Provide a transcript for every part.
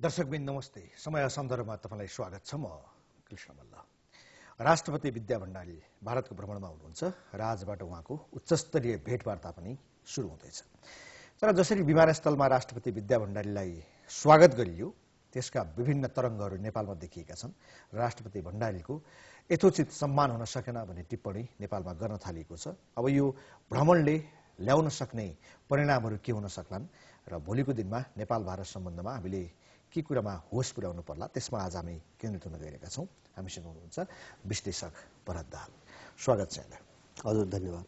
दर्शकबिन नमस्ते। समय सन्दर्भमा तपाईलाई स्वागत छ। म कृष्ण मल्ल। राष्ट्रपति विद्या भण्डारी भारतको भ्रमणमा हुनुहुन्छ र आजबाट उहाँको उच्चस्तरीय भेटवार्ता पनि सुरु हुँदैछ। तर जसरी विमानस्थलमा राष्ट्रपति विद्या भण्डारीलाई स्वागत गरियो त्यसका विभिन्न तरङ्गहरू नेपालमा देखिएका छन्। राष्ट्रपति भण्डारीको यथोचित सम्मान हुन सकेन भन्ने टिप्पणी नेपालमा गर्न थालिएको छ। अब यो भ्रमणले ल्याउन सक्ने परिणामहरू के हुन सक्लान् र भोलिको दिनमा नेपाल भारत सम्बन्धमा हामीले के कुरामा होस पुर्याउनु पर्ला त्यसमा आज हामी केन्द्रित हुन गइरहेका छौँ। हामीसँग हुनुहुन्छ विश्लेषक भरत दाहाल। स्वागत छ। हजुर, धन्यवाद।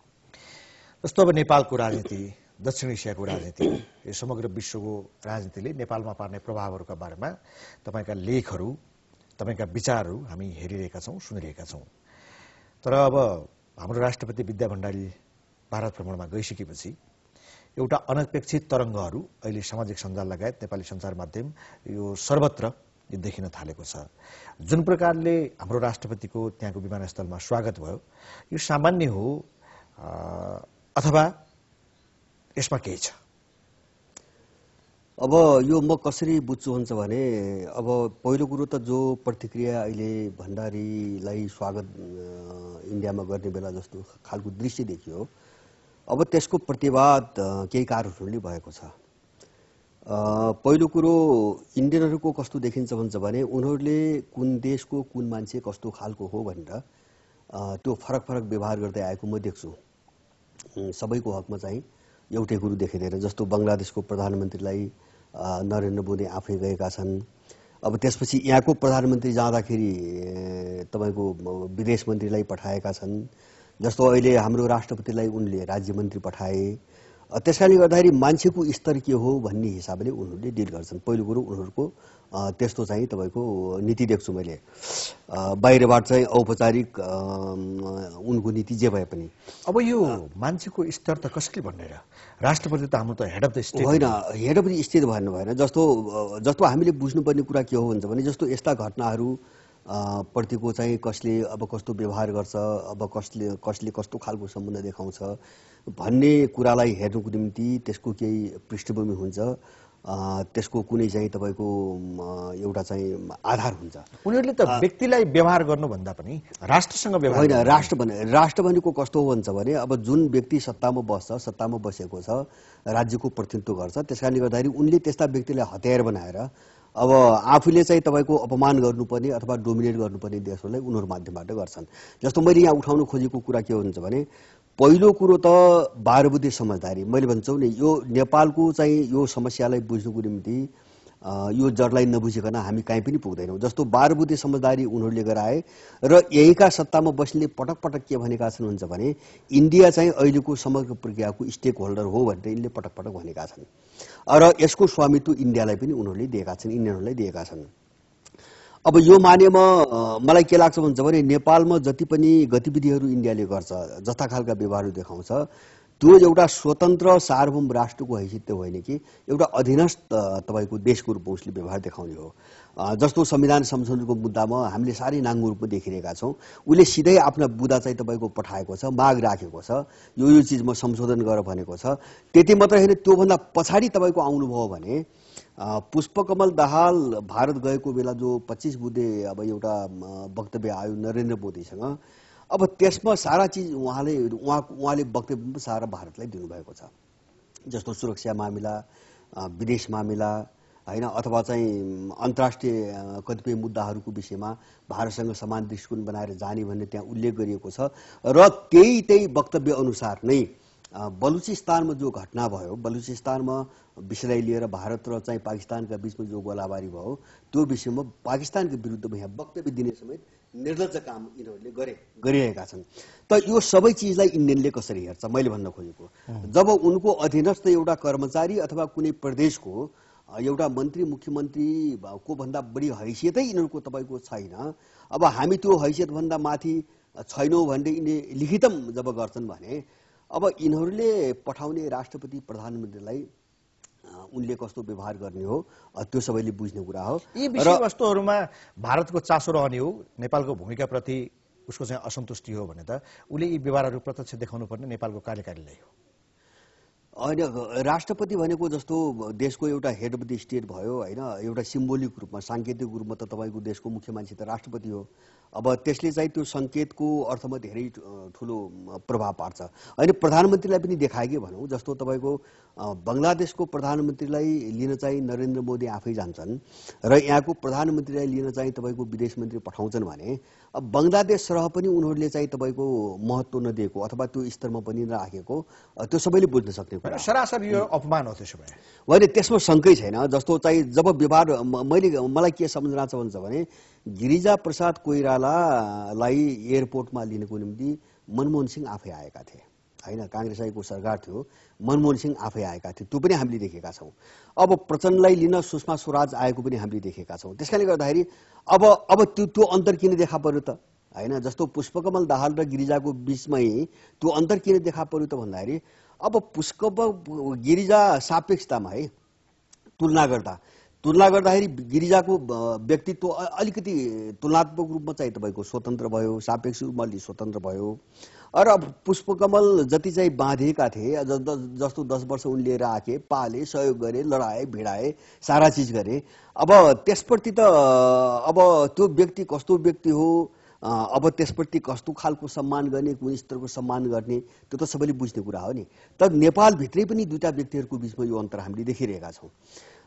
जस्तो अब नेपालको राजनीति, दक्षिण एसियाको राजनीति, यो समग्र विश्वको राजनीतिले नेपालमा पार्ने प्रभावहरूका बारेमा तपाईँका लेखहरू, तपाईँका विचारहरू हामी हेरिरहेका छौँ, सुनिरहेका छौँ। तर अब हाम्रो राष्ट्रपति विद्या भण्डारी भारत भ्रमणमा गइसकेपछि एउटा अनपेक्षित तरङ्गहरू अहिले सामाजिक सञ्जाल लगायत नेपाली सञ्चार माध्यम यो सर्वत्र देखिन थालेको छ। जुन प्रकारले हाम्रो राष्ट्रपतिको त्यहाँको विमानस्थलमा स्वागत भयो, यो सामान्य हो अथवा यसमा केही छ? अब यो म कसरी बुझ्छु हुन्छ भने, अब पहिलो कुरो त जो प्रतिक्रिया अहिले भण्डारीलाई स्वागत इन्डियामा गर्ने बेला जस्तो खालको दृश्य देखियो, अब त्यसको प्रतिवाद केही कारणहरूले भएको छ। पहिलो कुरो इन्डियनहरूको कस्तो देखिन्छ भन्छ भने, उनीहरूले कुन देशको कुन मान्छे कस्तो खालको हो भनेर त्यो फरक फरक व्यवहार गर्दै आएको म देख्छु। सबैको हकमा चाहिँ एउटै कुरो देखिँदैन। जस्तो बङ्गलादेशको प्रधानमन्त्रीलाई नरेन्द्र मोदी आफै गएका छन्। अब त्यसपछि यहाँको प्रधानमन्त्री जाँदाखेरि तपाईँको विदेश मन्त्रीलाई पठाएका छन्। जस्तो अहिले हाम्रो राष्ट्रपतिलाई उनले राज्यमन्त्री पठाए। त्यसकारणले गर्दाखेरि मान्छेको स्तर के हो भन्ने हिसाबले उनीहरूले डिल गर्छन्। पहिलो कुरो उनीहरूको त्यस्तो चाहिँ तपाईँको नीति देख्छु मैले। बाहिरबाट चाहिँ औपचारिक उनको नीति जे भए पनि। अब यो मान्छेको स्तर त कसले भनेर? राष्ट्रपति त हाम्रो त हेड अफ द स्टेट होइन, हेड अफ द स्टेट भन्नु भएन। जस्तो हामीले बुझ्नुपर्ने कुरा के हो भन्छ भने, जस्तो यस्ता घटनाहरू प्रतिको चाहिँ कसले अब कस्तो व्यवहार गर्छ, अब कसले कस्तो खालको सम्बन्ध देखाउँछ भन्ने कुरालाई हेर्नुको निम्ति त्यसको केही पृष्ठभूमि हुन्छ, त्यसको कुनै चाहिँ तपाईँको एउटा चाहिँ आधार हुन्छ। उनीहरूले त व्यक्तिलाई व्यवहार गर्नुभन्दा पनि राष्ट्रसँग व्यवहार होइन। राष्ट्र भनेको कस्तो हो भन्छ भने, अब जुन व्यक्ति सत्तामा बस्छ, सत्तामा बसेको छ, राज्यको प्रतिनिधित्व गर्छ, त्यसकारणले गर्दाखेरि उनले त्यस्ता व्यक्तिलाई हतियार बनाएर अब आफूले चाहिँ तपाईँको अपमान गर्नुपर्ने अथवा डोमिनेट गर्नुपर्ने देशहरूलाई उनीहरू माध्यमबाट गर्छन्। जस्तो मैले यहाँ उठाउनु खोजेको कुरा के हुन्छ भने, पहिलो कुरो त 12 बुद्धे समझदारी। मैले भन्छु नि, यो नेपालको चाहिँ यो समस्यालाई बुझ्नुको निम्ति यो जडलाई नबुझिकन हामी कहीँ पनि पुग्दैनौँ। जस्तो 12 बुद्धे समझदारी उनीहरूले गराए र यहीँका सत्तामा बस्ने पटक पटक के भनेका छन् हुन्छ भने, इन्डिया चाहिँ अहिलेको समग्र प्रक्रियाको स्टेक होल्डर हो भनेर यिनले पटक पटक भनेका छन् र यसको स्वामित्व इन्डियालाई पनि उनीहरूले दिएका छन्, इन्डियनहरूलाई दिएका छन्। अब यो मानेमा मलाई के लाग्छ भन्छ भने, नेपालमा जति पनि गतिविधिहरू इन्डियाले गर्छ, जस्ता खालका व्यवहारहरू देखाउँछ, त्यो एउटा स्वतन्त्र सार्वभौम राष्ट्रको हैसियत होइन कि एउटा अधीनस्थ तपाईँको देशको रूपमा उसले व्यवहार देखाउने हो। जस्तो संविधान संशोधनको मुद्दामा हामीले साह्रै नाङ्गो रूपमा देखिरहेका छौँ। उसले सिधै आफ्ना बुदा चाहिँ तपाईँको पठाएको छ, माग राखेको छ, यो चिजमा संशोधन गर भनेको छ। त्यति मात्रै होइन, त्योभन्दा पछाडि तपाईँको आउनुभयो भने पुष्पकमल दाहाल भारत गएको बेला जो 25 बुद्धे अब एउटा वक्तव्य आयो नरेन्द्र मोदीसँग, अब त्यसमा सारा चिज उहाँले वक्तव्य सारा भारतलाई दिनुभएको छ। जस्तो सुरक्षा मामिला, विदेश मामिला होइन, अथवा चाहिँ अन्तर्राष्ट्रिय कतिपय मुद्दाहरूको विषयमा भारतसँग समान दृष्टिकोण बनाएर जाने भन्ने त्यहाँ उल्लेख गरिएको छ। र त्यही वक्तव्य अनुसार नै बलुचिस्तानमा जो घटना भयो, बलुचिस्तानमा विषयलाई लिएर भारत र चाहिँ पाकिस्तानका बीचमा जो गोलाबारी भयो, त्यो विषयमा पाकिस्तानको विरुद्धमा यहाँ वक्तव्य दिने समेत निर्लज्ज काम यिनीहरूले गरिरहेका छन्। त यो सबै चिजलाई इन्डियनले कसरी हेर्छ मैले भन्न खोजेको, जब उनको अधीनस्थ एउटा कर्मचारी अथवा कुनै प्रदेशको एउटा मन्त्री मुख्यमन्त्री को भन्दा बढी हैसियतै यिनीहरूको तपाईँको छैन, अब हामी त्यो हैसियतभन्दा माथि छैनौँ भनेर यिनले लिखितम जब गर्छन् भने, अब यिनीहरूले पठाउने राष्ट्रपति प्रधानमन्त्रीलाई उनले कस्तो व्यवहार गर्ने हो त्यो सबैले बुझ्ने कुरा हो। यी विषयवस्तुहरूमा भारतको चासो रहने हो, नेपालको भूमिकाप्रति उसको चाहिँ असन्तुष्टि हो भने त उसले यी व्यवहारहरू प्रत्यक्ष देखाउनु पर्ने नेपालको कार्यकारिणीलाई हो। होइन राष्ट्रपति भनेको जस्तो देशको एउटा हेड अफ द स्टेट भयो होइन, एउटा सिम्बोलिक रूपमा सांकेतिक रूपमा त तपाईँको देशको मुख्य मान्छे त राष्ट्रपति हो। अब त्यसले चाहिँ त्यो सङ्केतको अर्थमा धेरै ठुलो प्रभाव पार्छ। होइन प्रधानमन्त्रीलाई पनि देखायो कि भनौँ, जस्तो तपाईँको बङ्गलादेशको प्रधानमन्त्रीलाई लिन चाहिँ नरेन्द्र मोदी आफै जान्छन् र यहाँको प्रधानमन्त्रीलाई लिन चाहिँ तपाईँको विदेश मन्त्री पठाउँछन् भने अब बङ्गलादेश सरह पनि उनीहरूले चाहिँ तपाईँको महत्त्व नदिएको अथवा त्यो स्तरमा पनि नराखेको त्यो सबैले बुझ्न सक्ने कुरा। सरासर यो अपमान हो त्यसो भए। होइन त्यसमा शङ्कै छैन। जस्तो चाहिँ जब व्यवहार मलाई के सम्झना छ भन्छ भने गिरिजा प्रसाद कोइरालालाई एयरपोर्टमा लिनको निम्ति मनमोहन सिंह आफै आएका थिए होइन, काङ्ग्रेसको सरकार थियो, मनमोहन सिंह आफै आएका थिए, त्यो पनि हामीले देखेका छौँ। अब प्रचण्डलाई लिन सुषमा स्वराज आएको पनि हामीले देखेका छौँ। त्यसकारणले गर्दाखेरि अब त्यो अन्तर किन देखा पर्यो त होइन, जस्तो पुष्पकमल दाहाल र गिरिजाको बिचमै त्यो अन्तर किन देखा पर्यो त भन्दाखेरि अब गिरिजा सापेक्षतामा है तुलना गर्दाखेरि गिरिजाको व्यक्तित्व अलिकति तुलनात्मक रूपमा चाहिँ तपाईँको स्वतन्त्र भयो, सापेक्ष रूपमा अलि स्वतन्त्र भयो। र पुष्पकमल जति चाहिँ बाँधिएका थिए, जस्तो 10 वर्ष उन लिएर आके पाले, सहयोग गरे, लडाए, भिडाए, सारा चिज गरे। अब त्यसप्रति त अब त्यो व्यक्ति कस्तो व्यक्ति हो, अब त्यसप्रति कस्तो खालको सम्मान गर्ने, कुन स्तरको सम्मान गर्ने, त्यो त सबैले बुझ्ने कुरा हो नि। तर नेपालभित्रै पनि दुईटा व्यक्तिहरूको बिचमा यो अन्तर हामीले देखिरहेका छौँ।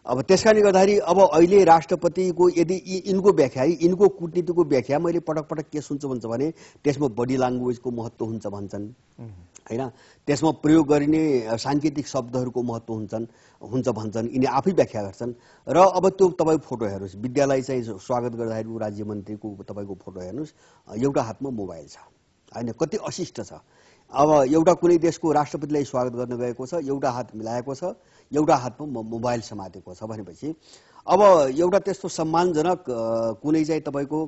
अब त्यसकारणले गर्दाखेरि अब अहिले राष्ट्रपतिको यदि यिनको व्याख्या यिनको कूटनीतिको व्याख्या मैले पटक पटक के सुन्छु भन्छ भने त्यसमा बडी ल्याङ्ग्वेजको महत्त्व हुन्छ भन्छन् होइन, त्यसमा प्रयोग गरिने साङ्केतिक शब्दहरूको महत्त्व हुन्छ भन्छन्, यिनी आफै व्याख्या गर्छन्। र अब त्यो तपाईँ फोटो हेर्नुहोस्, विद्यालय चाहिँ स्वागत गर्दाखेरि राज्य मन्त्रीको तपाईँको फोटो हेर्नुहोस्, एउटा हातमा मोबाइल छ होइन, कति अशिष्ट छ। अब एउटा कुनै देशको राष्ट्रपतिलाई स्वागत गर्न गएको छ, एउटा हात मिलाएको छ, एउटा हातमा मोबाइल समातेको छ भनेपछि अब एउटा त्यस्तो सम्मानजनक कुनै चाहिँ तपाईँको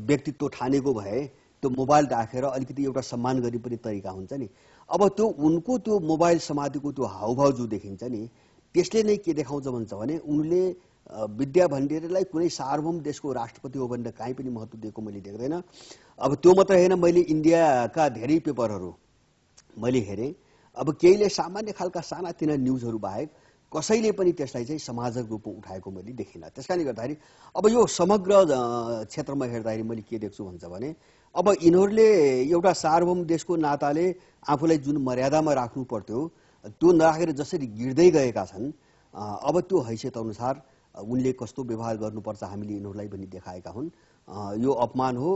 व्यक्तित्व ठानेको भए त्यो मोबाइल राखेर अलिकति एउटा सम्मान गर्ने पनि तरिका हुन्छ नि। अब त्यो उनको त्यो मोबाइल समातेको त्यो हाउभाव जो देखिन्छ नि, त्यसले नै के देखाउँछ भन्छ भने उनले विद्या भण्डारीलाई कुनै सार्वभौम देशको राष्ट्रपति हो भनेर काहीँ पनि महत्त्व दिएको मैले देख्दैन। अब त्यो मात्र होइन, मैले इन्डियाका धेरै पेपरहरू मैले हेरेँ, अब केहीले सामान्य खालका सानातिना न्युजहरू बाहेक कसैले पनि त्यसलाई चाहिँ समाजक रूपमा उठाएको मैले देखिनँ। त्यसकारणले गर्दाखेरि अब यो समग्र क्षेत्रमा हेर्दाखेरि मैले के देख्छु भन्छ भने अब यिनीहरूले एउटा सार्वभौम देशको नाताले आफूलाई जुन मर्यादामा राख्नु पर्थ्यो त्यो नराखेर जसरी गिर्दै गएका छन्, अब त्यो हैसियत अनुसार उनले कस्तो व्यवहार गर्नुपर्छ हामीले यिनीहरूलाई पनि देखाएका हुन्। यो अपमान हो।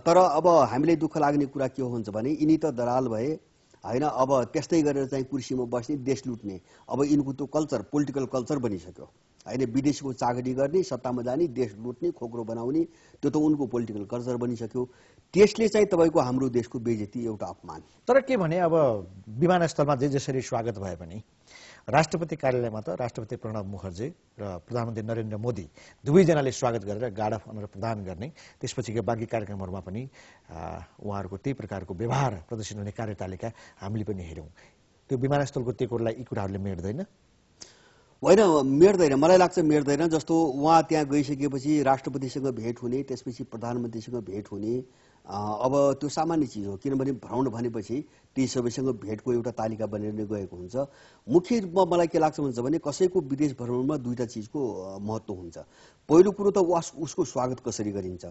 तर अब हामीलाई दुःख लाग्ने कुरा के हो भन्छ भने यिनी त दलाल भए होइन, अब त्यस्तै गरेर चाहिँ कुर्सीमा बस्ने, देश लुट्ने, अब यिनको त्यो कल्चर पोलिटिकल कल्चर बनिसक्यो होइन, विदेशीको चाकरी गर्ने, सत्तामा जाने, देश लुट्ने, खोक्रो बनाउने, त्यो त उनको पोलिटिकल कल्चर बनिसक्यो। त्यसले चाहिँ तपाईँको हाम्रो देशको बेइज्जती, एउटा अपमान। तर के भने अब विमानस्थलमा जसरी स्वागत भए पनि राष्ट्रपति कार्यालयमा त राष्ट्रपति प्रणब मुखर्जी र प्रधानमन्त्री नरेन्द्र मोदी दुवैजनाले स्वागत गरेर गार्ड अफ अनर प्रदान गर्ने, त्यसपछिका बाँकी कार्यक्रमहरूमा पनि उहाँहरूको त्यही प्रकारको व्यवहार प्रदर्शन हुने कार्यतालिका हामीले पनि हेऱ्यौँ। त्यो विमानस्थलको टेकोरलाई यी कुराहरूले मेट्दैन? होइन, मेट्दैन, मलाई लाग्छ मेट्दैन। जस्तो उहाँ त्यहाँ गइसकेपछि राष्ट्रपतिसँग भेट हुने, त्यसपछि प्रधानमन्त्रीसँग भेट हुने, अब त्यो सामान्य चिज हो। किनभने भ्रमण भनेपछि ती सबैसँग भेटको एउटा तालिका बनेर नै गएको हुन्छ। मुख्य रूपमा मलाई के लाग्छ भन्छ भने कसैको विदेश भ्रमणमा दुईटा चिजको महत्त्व हुन्छ। पहिलो कुरो त उसको स्वागत कसरी गरिन्छ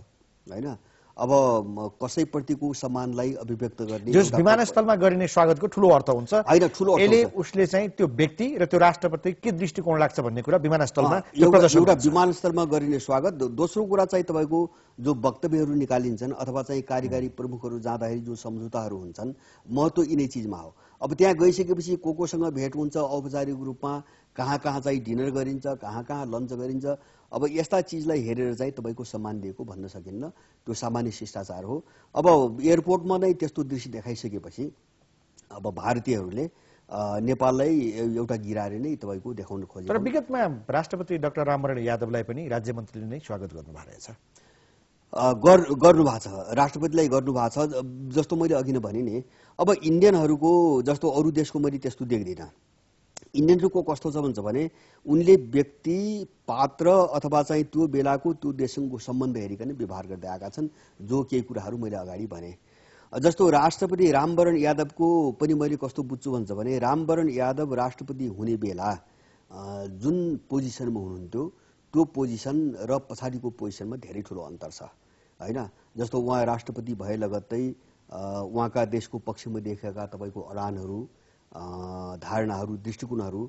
होइन, अब कसैप्रतिको सम्मानलाई अभिव्यक्त गर्ने, जस विमानस्थलमा गरिने स्वागतको ठुलो अर्थ हुन्छ होइन, ठुलो यसले उसले चाहिँ त्यो व्यक्ति र त्यो राष्ट्रपति के दृष्टिकोण लाग्छ भन्ने कुरा विमानस्थलमा एउटा विमानस्थलमा गरिने स्वागत। दोस्रो कुरा चाहिँ तपाईँको जो वक्तव्यहरू निकालिन्छन् अथवा चाहिँ कार्यकारी प्रमुखहरू जाँदाखेरि जो सम्झौताहरू हुन्छन्, महत्त्व यिनै चिजमा हो। अब त्यहाँ गइसकेपछि कोसँग भेट हुन्छ औपचारिक रूपमा, कहाँ कहाँ चाहिँ डिनर गरिन्छ, कहाँ कहाँ लन्च गरिन्छ, अब यस्ता चिजलाई हेरेर चाहिँ तपाईँको सम्मान दिएको भन्न सकिन्न, त्यो सामान्य शिष्टाचार हो। अब एयरपोर्टमा नै त्यस्तो दृश्य देखाइसकेपछि अब भारतीयहरूले नेपाललाई एउटा गिराएर नै तपाईँको देखाउन खोजे। तर विगतमा राष्ट्रपति डाक्टर रामवरण यादवलाई पनि राज्य मन्त्रीले नै स्वागत गर्नुभएको रहेछ। गर्नुभएको छ, राष्ट्रपतिलाई गर्नुभएको छ। जस्तो मैले अघि नै भने नि, अब इन्डियनहरूको जस्तो अरू देशको मैले त्यस्तो देख्दिनँ। इन्डियनहरूको कस्तो छ भन्छ भने उनले व्यक्ति, पात्र अथवा चाहिँ त्यो बेलाको त्यो देशसँगको सम्बन्ध हेरिकन व्यवहार गर्दै आएका छन्, जो केही कुराहरू मैले अगाडि भने। जस्तो राष्ट्रपति रामवरण यादवको पनि मैले कस्तो बुझ्छु भन्छ भने रामवरण यादव राष्ट्रपति हुने बेला जुन पोजिसनमा हुनुहुन्थ्यो त्यो पोजिसन र पछाडिको पोजिसनमा धेरै ठुलो अन्तर छ हैन। जस्तो उहाँ राष्ट्रपति भए लगत्तै उहाँका देशको पक्षमा देखेका तपाईको अडानहरू धारणाहरू दृष्टिकोणहरू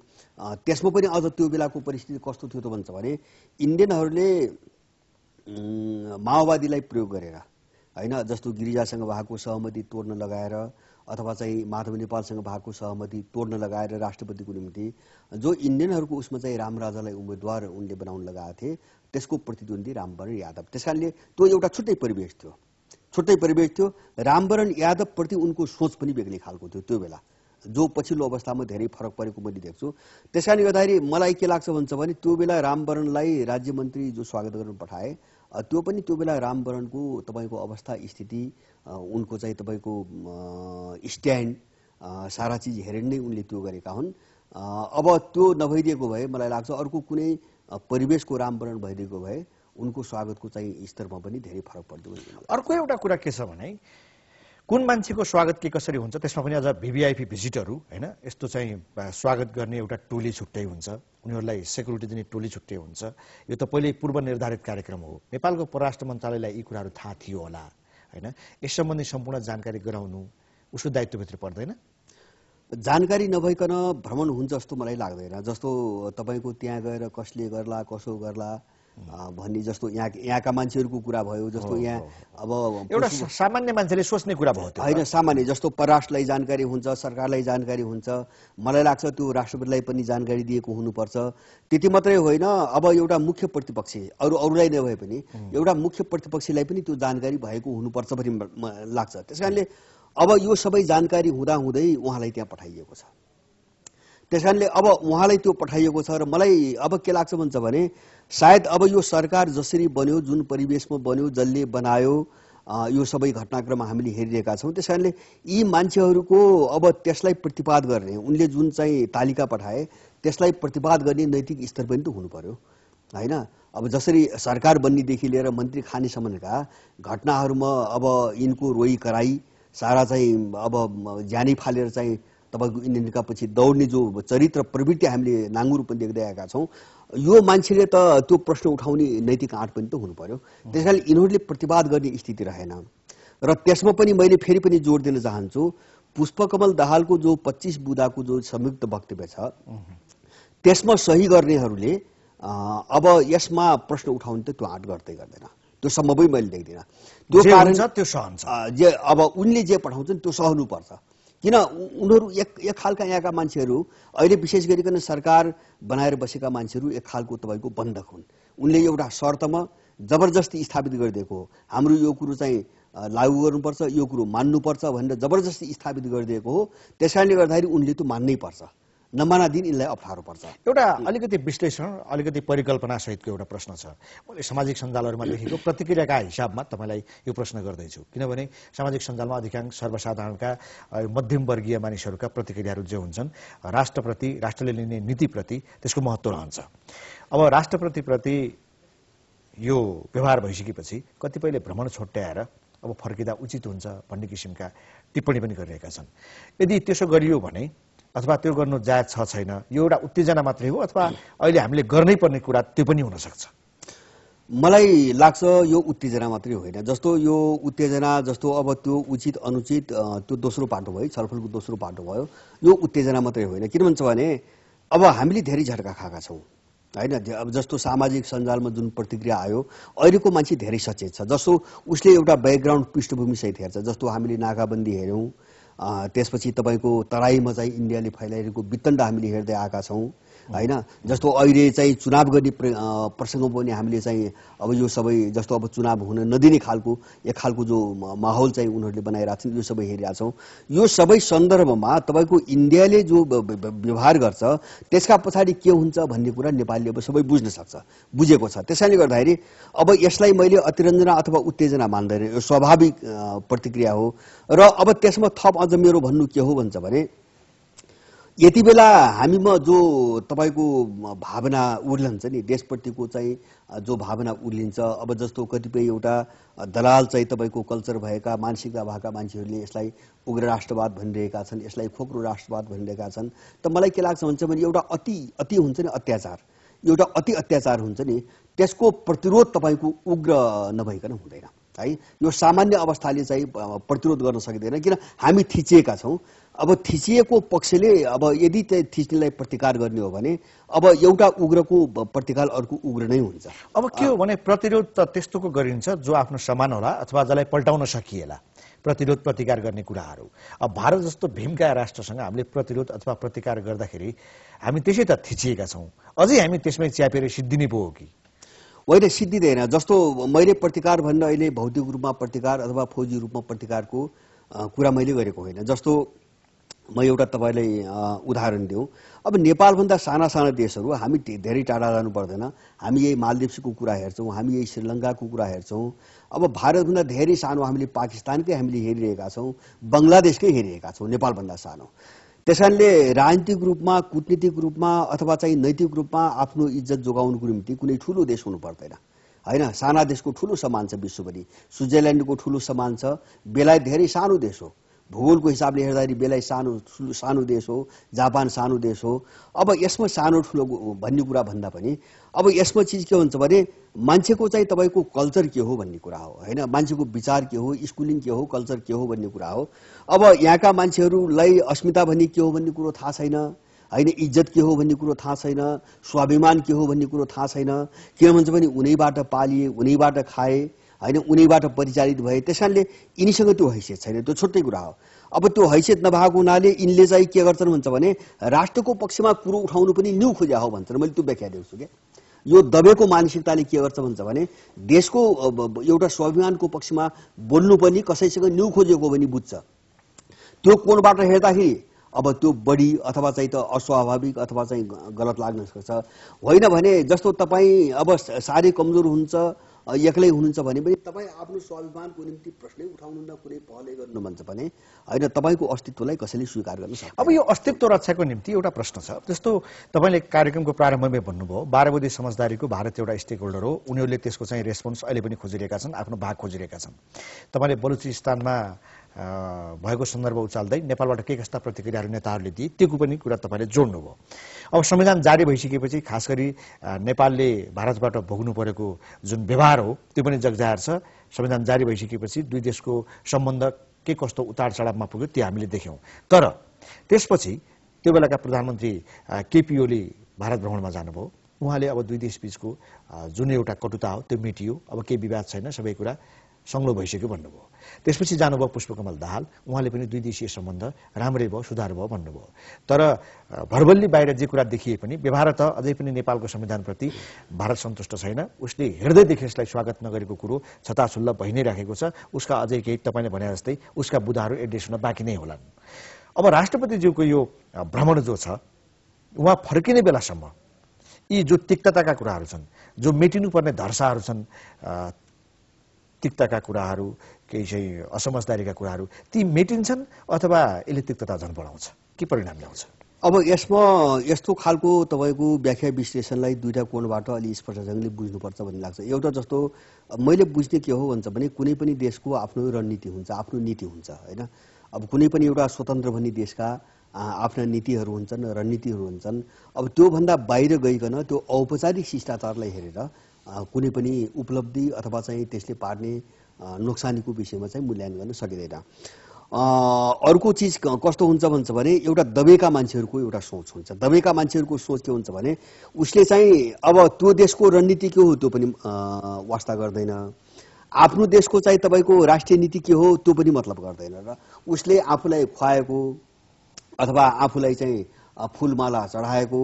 त्यसमा पनि अझ त्यो बेलाको परिस्थिति कस्तो थियो त भन्छ भने इन्डियनहरूले माओवादीलाई प्रयोग गरेर हैन, जस्तो गिरिजासँग भएको सहमति तोड्न लगाएर अथवा चाहिँ माधव नेपालसँग भएको सहमति तोड्न लगाएर राष्ट्रपतिको निम्ति जो इन्डियनहरूको उसमा चाहिँ रामराजालाई उम्मेदवार उनले बनाउन लगाएका थिए त्यसको प्रतिद्वन्दी रामवरण यादव। त्यसकारणले त्यो एउटा छुट्टै परिवेश थियो। रामवरण यादव प्रति उनको सोच पनि बेग्लै खालको थियो त्यो बेला, जो पछिल्लो अवस्थामा धेरै फरक परेको मैले देख्छु। त्यसकारणले गर्दाखेरि मलाई के लाग्छ भन्छ भने त्यो बेला रामवरणलाई राज्य मन्त्री जो स्वागत गर्न पठाए त्यो पनि त्यो बेला रामवरणको तपाईको अवस्था स्थिति उनको चाहिँ तपाईको स्ट्यान्ड सारा चिज हेरेर नै उनले त्यो गरेका हुन्। अब त्यो नभइदिएको भए मलाई लाग्छ अर्को कुनै परिवेशको रामवरण भइदिएको भए उनको स्वागतको चाहिँ स्तरमा पनि धेरै फरक पर्दो। अर्को एउटा कुरा के छ भने कुन मान्छेको स्वागत के कसरी हुन्छ त्यसमा पनि अझ भिभिआइपी भिजिटहरू हैन, यस्तो चाहिँ स्वागत गर्ने एउटा टोली छुट्टै हुन्छ, उनीहरूलाई सेक्युरिटी दिने टोली छुट्टै हुन्छ। यो त पहिले पूर्व निर्धारित कार्यक्रम हो। नेपालको परराष्ट्र मन्त्रालयलाई यी कुराहरू थाहा थियो होला हैन, यस सम्बन्धी सम्पूर्ण जानकारी गराउनु उसको दायित्वभित्र पर्दैन? जानकारी नभइकन भ्रमण हुन्छ जस्तो मलाई लाग्दैन। जस्तो तपाईको त्यहाँ गएर कसले गर्ला कसो गर्ला भन्ने जस्तो यहाँका मान्छेहरूको कुरा भयो, जस्तो यहाँ अब एउटा सामान्य मान्छेले सोच्ने कुरा भयो हैन। सामान्य जस्तो परराष्ट्रलाई जानकारी हुन्छ, सरकारलाई जानकारी हुन्छ, मलाई लाग्छ त्यो राष्ट्रपतिलाई पनि जानकारी दिएको हुनुपर्छ। त्यति मात्रै होइन, अब एउटा मुख्य प्रतिपक्षी अरूलाई नभए पनि एउटा मुख्य प्रतिपक्षीलाई पनि त्यो जानकारी भएको हुनुपर्छ भन्ने लाग्छ। त्यसकारणले अब यो सबै जानकारी हुँदाहुँदै उहाँलाई त्यहाँ पठाइएको छ। त्यसकारणले अब उहाँलाई त्यो पठाइएको छ र मलाई अब के लाग्छ भन्छ भने सायद अब यो सरकार जसरी बन्यो, जुन परिवेशमा बन्यो, जसले बनायो, यो सबै घटनाक्रम हामीले हेरिरहेका छौँ। त्यसकारणले यी मान्छेहरूको अब त्यसलाई प्रतिवाद गर्ने, उनले जुन चाहिँ तालिका पठाए त्यसलाई प्रतिवाद गर्ने नैतिक स्तर पनि त हुनु पर्यो हैन। अब जसरी सरकार बन्नेदेखि लिएर मन्त्री खानेसम्मका घटनाहरूमा अब यिनको रोई कराई सारा चाहिँ अब ज्यानै फालेर चाहिँ तपाईको इन्डियनका पछि दौड्ने जो चरित्र प्रवृत्ति हामीले नाङ्गो रूपमा देख्दै आएका छौँ, यो मान्छेले त त्यो प्रश्न उठाउने नैतिक आँट पनि त हुनु पर्यो। त्यसकारण यिनीहरूले प्रतिवाद गर्ने स्थिति रहेन। र त्यसमा पनि मैले फेरि पनि जोड दिन चाहन्छु, पुष्पकमल दाहालको जो 25 बुँदाको जो संयुक्त वक्तव्य छ त्यसमा सही गर्नेहरूले अब यसमा प्रश्न उठाउने त त्यो आँट गर्दैन, त्यो सम्भवै मैले देख्दिनँ। त्यो कारण त्यो सहन्छ जे अब उनले जे पठाउँछन् त्यो सहनुपर्छ। किन उनीहरू एक खालका यहाँका मान्छेहरू अहिले विशेष गरिकन सरकार बनाएर बसेका मान्छेहरू एक खालको तपाईको बन्धक हुन्। उनले एउटा शर्तमा जबरजस्ती स्थापित गरिदिएको हो, हाम्रो यो कुरो चाहिँ लागू गर्नुपर्छ, यो कुरो मान्नुपर्छ भनेर जबरजस्ती स्थापित गरिदिएको हो। त्यसकारणले गर्दाखेरि उनले त्यो मान्नै पर्छ, नमाना दिन यिनलाई अप्ठ्यारो पर्छ। एउटा अलिकति विश्लेषण, अलिकति परिकल्पना सहितको एउटा प्रश्न छ। मैले सामाजिक सञ्जालहरूमा देखेको प्रतिक्रियाका हिसाबमा तपाईलाई यो प्रश्न गर्दैछु, किनभने सामाजिक सञ्जालमा अधिकांश सर्वसाधारणका मध्यमवर्गीय मानिसहरूका प्रतिक्रियाहरू जो हुन्छन् राष्ट्रप्रति, राष्ट्रले लिने नीतिप्रति त्यसको महत्त्व रहन्छ। अब राष्ट्रप्रति यो व्यवहार भइसकेपछि कतिपयले भ्रमण छुट्याएर अब फर्किँदा उचित हुन्छ भन्ने किसिमका टिप्पणी पनि गरिरहेका छन्। यदि त्यसो गरियो भने अथवा त्यो गर्नु जायज छ छैन, यो एउटा उत्तेजना मात्रै हो अथवा अहिले हामीले गर्नै पर्ने कुरा त्यो पनि हुन सक्छ? मलाई लाग्छ यो उत्तेजना मात्रै होइन। जस्तो यो उत्तेजना जस्तो अब त्यो उचित अनुचित त्यो दोस्रो पाटो भयो, छलफलको दोस्रो पाटो भयो। यो उत्तेजना मात्रै होइन, किन भन्छ भने अब हामीले धेरै झट्का खाएका छौँ हैन। अब जस्तो सामाजिक सञ्जालमा जुन प्रतिक्रिया आयो, अहिलेको मान्छे धेरै सचेत छ। जस्तो उसले एउटा ब्याकग्राउन्ड पृष्ठभूमि सहित हेर्छ। जस्तो हामीले नाकाबन्दी हेऱ्यौँ, त्यसपछि तपाईको तराईमा चाहिँ इन्डियाले फैलाइरहेको वितण्ड हामीले हेर्दै आएका छौँ हैन। जस्तो अहिले चाहिँ चुनाव गर्ने प्रसङ्गमा पनि हामीले चाहिँ अब यो सबै जस्तो अब चुनाव हुन नदिने खालको एक खालको जो माहौल चाहिँ उनीहरूले बनाइरहेका छन्, यो सबै हेरिरहेका छौँ। यो सबै सन्दर्भमा तपाईको इन्डियाले जो व्यवहार गर्छ त्यसका पछाडि के हुन्छ भन्ने कुरा नेपालले अब सबै बुझ्न सक्छ, बुझेको छ। त्यसैले गर्दाखेरि अब यसलाई मैले अतिरञ्जना अथवा उत्तेजना मान्दैन, यो स्वाभाविक प्रतिक्रिया हो। र अब त्यसमा थप अझ मेरो भन्नु के हो भन्छ भने यति बेला हामीमा जो तपाईको भावना उर्लन्छ नि, देशप्रतिको चाहिँ जो भावना उर्लिन्छ, अब जस्तो कतिपय एउटा दलाल चाहिँ तपाईको कल्चर भएका मानसिकता भएका मान्छेहरूले यसलाई उग्र राष्ट्रवाद भनिरहेका छन्, यसलाई खोक्रो राष्ट्रवाद भनिरहेका छन्। त मलाई के लाग्छ भन्छ भने एउटा अति हुन्छ नि अत्याचार, एउटा अति अत्याचार हुन्छ नि, त्यसको प्रतिरोध तपाईको उग्र नभइकन हुँदैन है। यो सामान्य अवस्थाले चाहिँ प्रतिरोध गर्न सकिँदैन, किन हामी थिचिएका छौँ। अब थिचिएको पक्षले अब यदि चाहिँ थिच्नेलाई प्रतिकार गर्ने हो भने अब एउटा उग्रको प्रतिकार अर्को उग्र नै हुन्छ। अब के हो भने प्रतिरोध त त्यस्तोको गरिन्छ जो आफ्नो समान होला अथवा जसलाई पल्टाउन सकिएला, प्रतिरोध प्रतिकार गर्ने कुराहरू। अब भारत जस्तो भीमकाय राष्ट्रसँग हामीले प्रतिरोध अथवा प्रतिकार गर्दाखेरि हामी त्यसै त थिचिएका छौँ, अझै हामी त्यसमै च्यापेर सिद्धिने पो हो कि होइन? सिद्धिँदैन। जस्तो मैले प्रतिकार भन्न अहिले भौतिक रूपमा प्रतिकार अथवा फौजी रूपमा प्रतिकारको कुरा मैले गरेको होइन। जस्तो म एउटा तपाईँलाई उदाहरण दिउँ। अब नेपालभन्दा साना साना देशहरू, हामी धेरै टाढा जानु पर्दैन, हामी यही मालदिप्सको कुरा हेर्छौँ, हामी यही श्रीलङ्काको कुरा हेर्छौँ। अब भारतभन्दा धेरै सानो हामीले पाकिस्तानकै हामीले हेरिरहेका छौँ, बङ्गलादेशकै हेरिरहेका छौँ, नेपालभन्दा सानो। त्यस कारणले राजनीतिक रूपमा, कूटनीतिक रूपमा अथवा चाहिँ नैतिक रूपमा आफ्नो इज्जत जोगाउनुको निम्ति कुनै ठुलो देश हुनु पर्दैन होइन। साना देशको ठुलो सम्मान छ विश्वभरि। स्विजरल्यान्डको ठुलो सम्मान छ। बेलायत धेरै सानो देश हो, भूगोलको हिसाबले हेर्दाखेरि बेलायत सानो देश हो, जापान सानो देश हो। अब यसमा सानो ठुलो भन्ने कुरा भन्दा पनि अब यसमा चिज के हुन्छ भने मान्छेको चाहिँ तपाईँको कल्चर के हो भन्ने कुरा हो होइन। मान्छेको विचार के हो, स्कुलिङ के हो, कल्चर के हो भन्ने कुरा हो। अब यहाँका मान्छेहरूलाई अस्मिता भन्ने के हो भन्ने कुरो थाहा छैन होइन, इज्जत के हो भन्ने कुरो थाहा छैन, स्वाभिमान के हो भन्ने कुरो थाहा छैन। के भन्छ भने उनीबाट पालिए, उनीबाट खाए होइन, उनीबाट परिचालित भए। त्यस कारणले यिनीसँग त्यो हैसियत छैन, त्यो छुट्टै कुरा हो। अब त्यो हैसियत नभएको हुनाले यिनले चाहिँ के गर्छन् भन्छ भने राष्ट्रको पक्षमा कुरो उठाउनु पनि न्यु खोज्या हो भन्छन्। मैले त्यो व्याख्या दिन्छु क्या। यो दबेको मानसिकताले के गर्छ भन्छ भने देशको एउटा स्वाभिमानको पक्षमा बोल्नु पनि कसैसँग न्यु खोजेको पनि बुझ्छ। त्यो कोणबाट हेर्दाखेरि अब त्यो बढी अथवा चाहिँ त अस्वाभाविक अथवा चाहिँ गलत लाग्न सक्छ। होइन भने जस्तो तपाईँ अब साह्रै कमजोर हुन्छ, एक्लै हुनुहुन्छ भने पनि तपाईँ आफ्नो स्वाभिमानको निम्ति प्रश्नै उठाउनुहुन्न, कुनै पहलै गर्नु भन्छ भने होइन, तपाईँको अस्तित्वलाई कसैले स्वीकार गर्न सक्छ। अब यो अस्तित्व रक्षाको निम्ति एउटा प्रश्न छ। जस्तो तपाईँले कार्यक्रमको प्रारम्भमै भन्नुभयो 12 बुँदे समझदारीको भारत एउटा स्टेक होल्डर हो, उनीहरूले त्यसको चाहिँ रेस्पोन्स अहिले पनि खोजिरहेका छन्, आफ्नो भाग खोजिरहेका छन्। तपाईँले बलुचिस्तानमा भएको सन्दर्भ उचाल्दै नेपालबाट के कस्ता प्रतिक्रियाहरू नेताहरूले दिए त्यो पनि कुरा तपाईँले जोड्नुभयो। अब संविधान जारी भइसकेपछि खास गरी नेपालले भारतबाट भोग्नु परेको जुन व्यवहार हो त्यो पनि जगजाहेर छ। संविधान जारी भइसकेपछि दुई देशको सम्बन्ध के कस्तो उतार चढावमा पुग्यो त्यो हामीले देख्यौँ। तर त्यसपछि त्यो बेलाका प्रधानमन्त्री केपी ओली भारत भ्रमणमा जानुभयो। उहाँले अब दुई देश बीचको जुन एउटा कटुता हो त्यो मेटियो, अब केही विवाद छैन, सबै कुरा संलो भइसक्यो भन्नुभयो। त्यसपछि जानुभयो पुष्पकमल दाहाल, उहाँले पनि दुई देशीय सम्बन्ध राम्रै भयो, सुधार भयो भन्नुभयो। तर भरबल्ली बाहिर जे कुरा देखिए पनि व्यवहार त अझै पनि नेपालको संविधानप्रति भारत सन्तुष्ट छैन। उसले हृदयदेखि यसलाई स्वागत नगरेको कुरो छताछुल्ल भइ नै राखेको छ। उसका अझै केही तपाईँले भने जस्तै उसका बुदाहरू एड्रेस हुन बाँकी नै होलान्। अब राष्ट्रपतिज्यूको यो भ्रमण जो छ उहाँ फर्किने बेलासम्म यी जो तिक्तताका कुराहरू छन्, जो मेटिनुपर्ने धर्साहरू छन्, तिक्तका कुराहरू, केही चाहिँ असमझदारीका कुराहरू, ती मेटिन्छन् अथवा यसले तिक्तता झन् बढाउँछ, के परिणाम ल्याउँछ? अब यसमा यस्तो खालको तपाईँको व्याख्या विश्लेषणलाई दुईटा कोणबाट अलि स्पष्टसँगले बुझ्नुपर्छ भन्ने लाग्छ। एउटा जस्तो मैले बुझ्ने के हो भन्छ भने कुनै पनि देशको आफ्नो रणनीति हुन्छ, आफ्नो नीति हुन्छ होइन। अब कुनै पनि एउटा स्वतन्त्र भन्ने देशका आफ्ना नीतिहरू हुन्छन्, रणनीतिहरू हुन्छन्। अब त्योभन्दा बाहिर गइकन त्यो औपचारिक शिष्टाचारलाई हेरेर कुनै पनि उपलब्धि अथवा चाहिँ त्यसले पार्ने नोक्सानीको विषयमा चाहिँ मूल्याङ्कन गर्न सकिँदैन। अर्को चिज कस्तो हुन्छ भन्छ भने एउटा दबेका मान्छेहरूको एउटा सोच हुन्छ। दबेका मान्छेहरूको सोच के हुन्छ भने उसले चाहिँ अब त्यो देशको रणनीति के हो त्यो पनि वास्ता गर्दैन, आफ्नो देशको चाहिँ तपाईँको राष्ट्रिय नीति के हो त्यो पनि मतलब गर्दैन, र उसले आफूलाई खुवाएको अथवा आफूलाई चाहिँ फुलमाला चढाएको,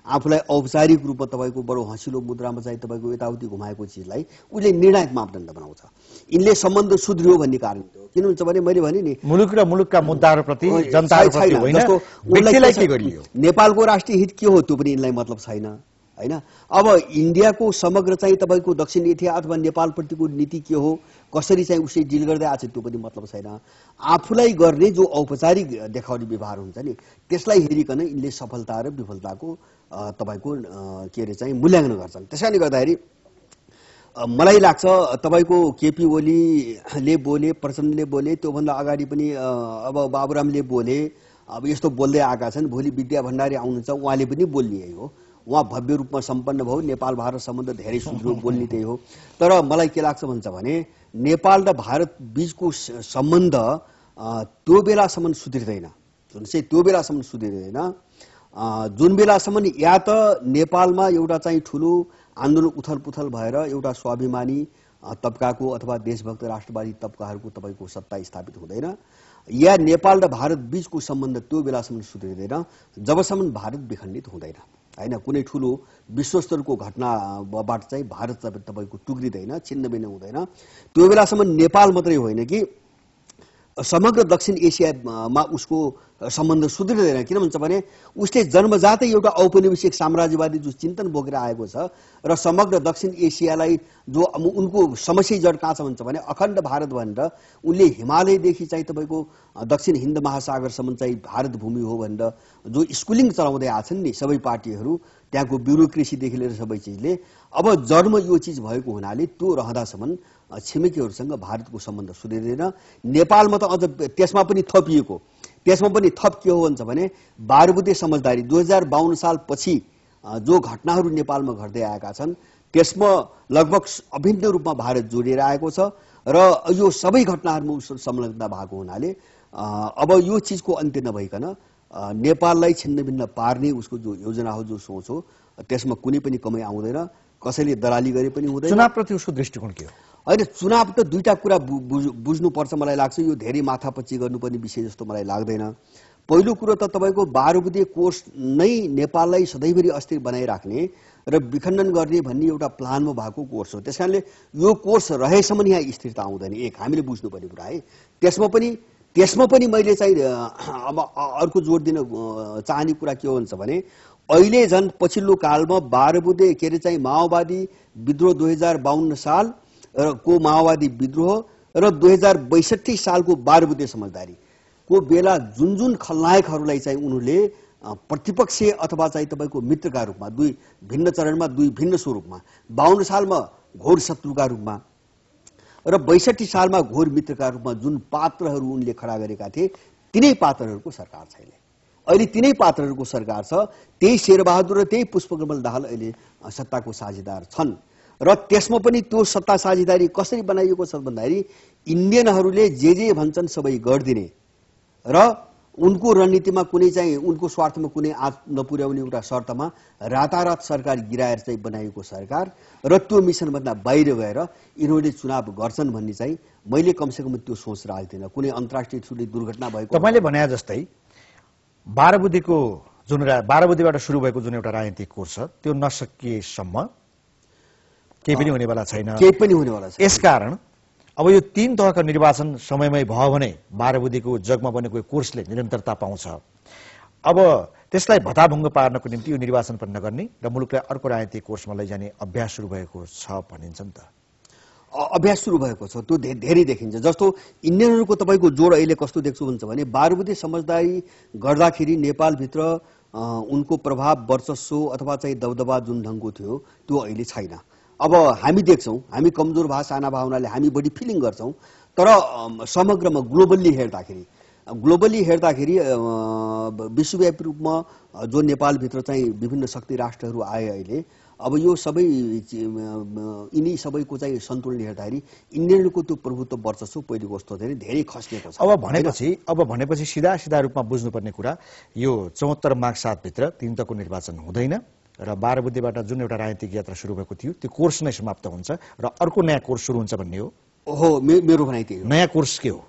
आफूलाई औपचारिक रूपमा तपाईँको बडो हँसिलो मुद्रामा चाहिँ तपाईँको यताउति घुमाएको चिजलाई उसले निर्णायक मापदण्ड बनाउँछ। यिनले सम्बन्ध सुध्रियो भन्ने कारण हो। किन हुन्छ भने मैले भने नि मुलुक र मुलुकका मुद्दाहरूप्रति जनताहरूप्रति होइन, व्यक्तिलाई के गरियो, नेपालको राष्ट्रिय हित के हो त्यो पनि यिनलाई मतलब छैन हैन। अब इन्डियाको समग्र चाहिँ तपाईँको दक्षिण एसिया अथवा नेपालप्रतिको नीति के हो, कसरी चाहिँ उसले डिल गर्दै आएको छ त्यो पनि मतलब छैन। आफूलाई गर्ने जो औपचारिक देखाउने व्यवहार हुन्छ नि त्यसलाई हेरिकन यिनले सफलता र विफलताको तपाईँको के अरे चाहिँ मूल्याङ्कन गर्छन्। त्यसैले गर्दाखेरि मलाई लाग्छ तपाईँको केपी ओलीले बोले, प्रचण्डले बोले, त्योभन्दा अगाडि पनि अब बाबुरामले बोले, अब यस्तो बोल्दै आएका छन्। भोलि विद्या भण्डारी आउनुहुन्छ, उहाँले पनि बोल्ने यही हो। उहाँ भव्य रूपमा सम्पन्न भयो, नेपाल भारत सम्बन्ध धेरै सुध्रो बोल्ने त्यही हो। तर मलाई के लाग्छ भन्छ भने नेपाल र भारत बीचको सम्बन्ध त्यो बेलासम्म सुध्रिँदैन, जुन चाहिँ त्यो बेलासम्म सुध्रिँदैन, जुन बेलासम्म या त नेपालमा एउटा चाहिँ ठुलो आन्दोलन उथलपुथल भएर एउटा स्वाभिमानी तबकाको अथवा देशभक्त राष्ट्रवादी तबकाहरूको तपाईँको सत्ता स्थापित हुँदैन, या नेपाल र भारत बीचको सम्बन्ध त्यो बेलासम्म सुध्रिँदैन जबसम्म भारत विखण्डित हुँदैन हैन। कुनै ठुलो विश्वस्तरको घटनाबाट चाहिँ भारत तपाईँको टुक्रिँदैन, छिन्नभिन्न हुँदैन। त्यो बेलासम्म नेपाल मात्रै होइन कि समग्र दक्षिण एसियामा उसको सम्बन्ध सुध्रिँदैन। किन भन्छ भने उसले जन्मजातै एउटा औपनिवेशिक साम्राज्यवादी जो चिन्तन बोकेर आएको छ र समग्र दक्षिण एसियालाई जो उनको समस्या जड कहाँ छ भन्छ भने अखण्ड भारत भनेर उनले हिमालयदेखि चाहिँ तपाईँको दक्षिण हिन्द महासागरसम्म चाहिँ भारत भूमि हो भनेर जो स्कुलिङ चलाउँदै आछन् नि सबै पार्टीहरू, त्यहाँको ब्युरोक्रेसीदेखि लिएर सबै चिजले, अब जडमा यो चिज भएको हुनाले त्यो रहँदासम्म छिमेकीहरूसँग भारतको सम्बन्ध सुध्रिँदैन। नेपालमा त अझ त्यसमा पनि थपिएको, त्यसमा पनि थप के हो भन्छ भने 12 बुँदे समझदारी 2052 साल पछि जो घटनाहरू नेपालमा घट्दै आएका छन् त्यसमा लगभग अभिन्न रूपमा भारत जोडिएर आएको छ र यो सबै घटनाहरूमा उसको संलग्नता भएको हुनाले अब यो चिजको अन्त्य नभइकन नेपाललाई छिन्नभिन्न पार्ने उसको जो योजना हो, जो सोच हो, त्यसमा कुनै पनि कमै आउँदैन। कसैले दलाली गरे पनि हुँदैन। चुनावप्रति उसको दृष्टिकोण के हो? होइन, चुनाव त दुईटा कुरा बुझ्नुपर्छ मलाई लाग्छ। यो धेरै माथापच्ची गर्नुपर्ने विषय जस्तो मलाई लाग्दैन। पहिलो कुरो त तपाईँको 12 बुँदे कोर्स नै नेपाललाई सधैँभरि अस्थिर बनाइराख्ने र विखण्डन गर्ने भन्ने एउटा प्लानमा भएको कोर्स हो। त्यसकारणले यो कोर्स रहेसम्म यहाँ स्थिरता आउँदैन, एक हामीले बुझ्नुपर्ने कुरा है। त्यसमा पनि मैले चाहिँ अब अर्को जोड दिन चाहने कुरा के हो भन्छ भने अहिले झन् पछिल्लो कालमा 12 बुँदे के अरे चाहिँ माओवादी विद्रोह 2052 साल को माओवादी विद्रोह र 2062 सालको 12 बुँदे समझदारी को बेला जुन जुन खलनायकहरूलाई चाहिँ उनीहरूले प्रतिपक्ष अथवा चाहिँ तपाईँको मित्रका रूपमा दुई भिन्न चरणमा दुई भिन्न स्वरूपमा 52 सालमा घोर शत्रुका रूपमा र 62 सालमा घोर मित्रका रूपमा जुन पात्रहरू उनले खडा गरेका थिए तिनै पात्रहरूको सरकार छैन। अहिले तिनै पात्रहरूको सरकार छ। त्यही शेरबहादुर र त्यही पुष्पकमल दाहाल अहिले सत्ताको साझेदार छन् र त्यसमा पनि त्यो सत्ता साझेदारी कसरी बनाइएको छ भन्दाखेरि इन्डियनहरूले जे भन्छन् सबै गरिदिने र उनको रणनीतिमा कुनै चाहिँ उनको स्वार्थमा कुनै आँच नपुर्याउने एउटा शर्तमा रातारात सरकार गिराएर चाहिँ बनाइएको सरकार र त्यो मिसनभन्दा बाहिर गएर यिनीहरूले चुनाव गर्छन् भन्ने चाहिँ मैले कमसेकम त्यो सोच राख्दिनँ। कुनै अन्तर्राष्ट्रिय ठुलो दुर्घटना भएको तपाईँले भने जस्तै 12 बुँदेको जुन 12 बुँदेबाट सुरु भएको जुन एउटा राजनीतिक कोर्स छ त्यो नसकिएसम्म केही पनि हुनेवाला छैन। केही पनि हुनेवाला छैन। यसकारण अब यो 3 तहका निर्वाचन समयमै भयो भने 12 बुँदेको जगमा बनेको कोर्सले निरन्तरता पाउँछ। अब त्यसलाई भताभुङ्ग पार्नको निम्ति यो निर्वाचन पनि नगर्ने र मुलुकलाई अर्को राजनीतिक कोर्समा लैजाने अभ्यास सुरु भएको छ भनिन्छ नि त। अभ्यास सुरु भएको छ, त्यो धेरै देखिन्छ। जस्तो इन्डियनहरूको तपाईँको जोड अहिले कस्तो देख्छु भन्छ भने 12 बुँदे समझदारी गर्दाखेरि नेपालभित्र उनको प्रभाव वर्चस्व अथवा चाहिँ दबदबा जुन ढङ्गको थियो त्यो अहिले छैन। अब हामी देख्छौँ, हामी कमजोर भए साना भावनाले हामी बढी फिलिङ गर्छौँ, तर समग्रमा ग्लोबल्ली हेर्दाखेरि विश्वव्यापी रूपमा जो नेपालभित्र चाहिँ विभिन्न शक्ति राष्ट्रहरू आए अहिले, अब यो सबै यिनी सबैको चाहिँ सन्तुलन हेर्दाखेरि इन्डियनको त्यो प्रभुत्व वर्चस्व पहिलेको जस्तो धेरै खस्किएको छ। अब भनेपछि सिधा रूपमा बुझ्नुपर्ने कुरा यो 74 माघ 7 भित्र 3 तहको निर्वाचन हुँदैन र 12 बुँदेबाट जुन एउटा राजनीतिक यात्रा सुरु भएको थियो त्यो कोर्स नै समाप्त हुन्छ र अर्को नयाँ कोर्स सुरु हुन्छ भन्ने हो। हो, मेरो भनाइ त्यही हो। नयाँ कोर्स के हो?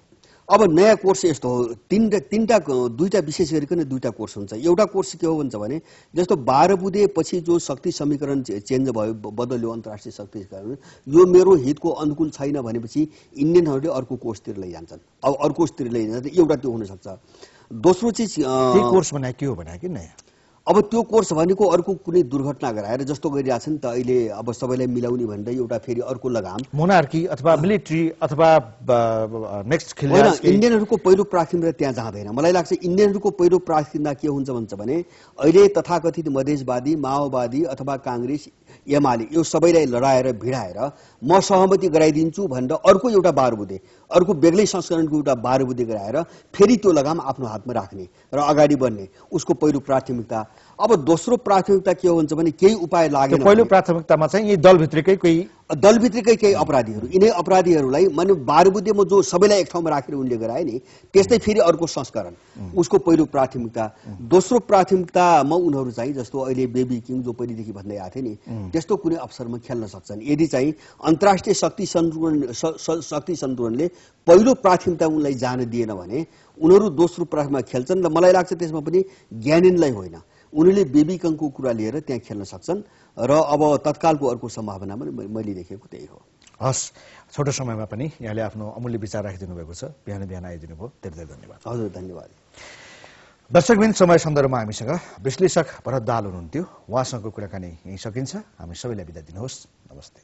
अब नयाँ कोर्स यस्तो हो, दुईटा विशेष गरिकन दुईटा कोर्स हुन्छ। एउटा कोर्स के हो भन्छ भने जस्तो 12 बुँदे पछि जो शक्ति समीकरण चेन्ज भयो, बदल्यो अन्तर्राष्ट्रिय शक्ति समीकरण, यो मेरो हितको अनुकूल छैन भनेपछि इन्डियनहरूले अर्को कोर्सतिर लैजान्छन्। अब अर्को कोर्सतिर लैजान्छ, एउटा त्यो हुनसक्छ। दोस्रो चिज कोर्स बनाए के हो भने कि नयाँ अब त्यो कोर्स भनेको अर्को कुनै दुर्घटना गराएर जस्तो गरिरहेछ नि त अहिले, अब सबैलाई मिलाउने भनेर एउटा फेरि अर्को लगाम, मोनार्की अथवा मिलिट्री अथवा नेक्स्ट होइन। इन्डियनहरूको पहिलो प्राथमिकता त्यहाँ जाँदैन। मलाई लाग्छ इन्डियनहरूको पहिलो प्राथमिकता के हुन्छ भने अहिले तथाकथित मधेसवादी, माओवादी अथवा काङ्ग्रेस, एमाले यो सबैलाई लडाएर भिडाएर म सहमति गराइदिन्छु भनेर अर्को एउटा बारबुदे, अर्को बेग्लै संस्करणको एउटा बारबुदे गराएर फेरि त्यो लगाम आफ्नो हातमा राख्ने र अगाडि बढ्ने उसको पहिलो प्राथमिकता। अब दोस्रो प्राथमिकता के हुन्छ भने केही उपाय लागेन। पहिलो प्राथमिकतामा चाहिँ यी दलभित्रकै केही अपराधीहरू, यिनै अपराधीहरूलाई माने बारबुदेमा जो सबैलाई एक ठाउँमा राखेर उनले गराए नि, त्यस्तै फेरि अर्को संस्करण उसको पहिलो प्राथमिकता। दोस्रो प्राथमिकतामा उनीहरू चाहिँ जस्तो अहिले बेबी किङ जो पहिलेदेखि भन्दै आएको थियो नि, त्यस्तो कुनै अवसरमा खेल्न सक्छन् यदि चाहिँ अन्तर्राष्ट्रिय शक्ति सन्तुलनले पहिलो प्राथमिकता उनलाई जान दिएन भने उनीहरू दोस्रो प्राथमिकता खेल्छन्। र मलाई लाग्छ त्यसमा पनि ज्ञानेनलाई होइन, उनीहरूले बेबी किङको कुरा लिएर त्यहाँ खेल्न सक्छन्। र अब तत्कालको अर्को सम्भावना पनि मैले देखेको त्यही हो। हस्, छोटो समयमा पनि यहाँले आफ्नो अमूल्य विचार राखिदिनु भएको छ। बिहान आइदिनु भयो, धेरै धेरै धन्यवाद। हजुर, धन्यवाद। दर्शकबिन, समय सन्दर्भमा हामीसँग विश्लेषक भरत दाहाल हुनुहुन्थ्यो। उहाँसँगको कुराकानी यहीँ सकिन्छ। हामी सबैलाई बिदा दिनुहोस्। नमस्ते।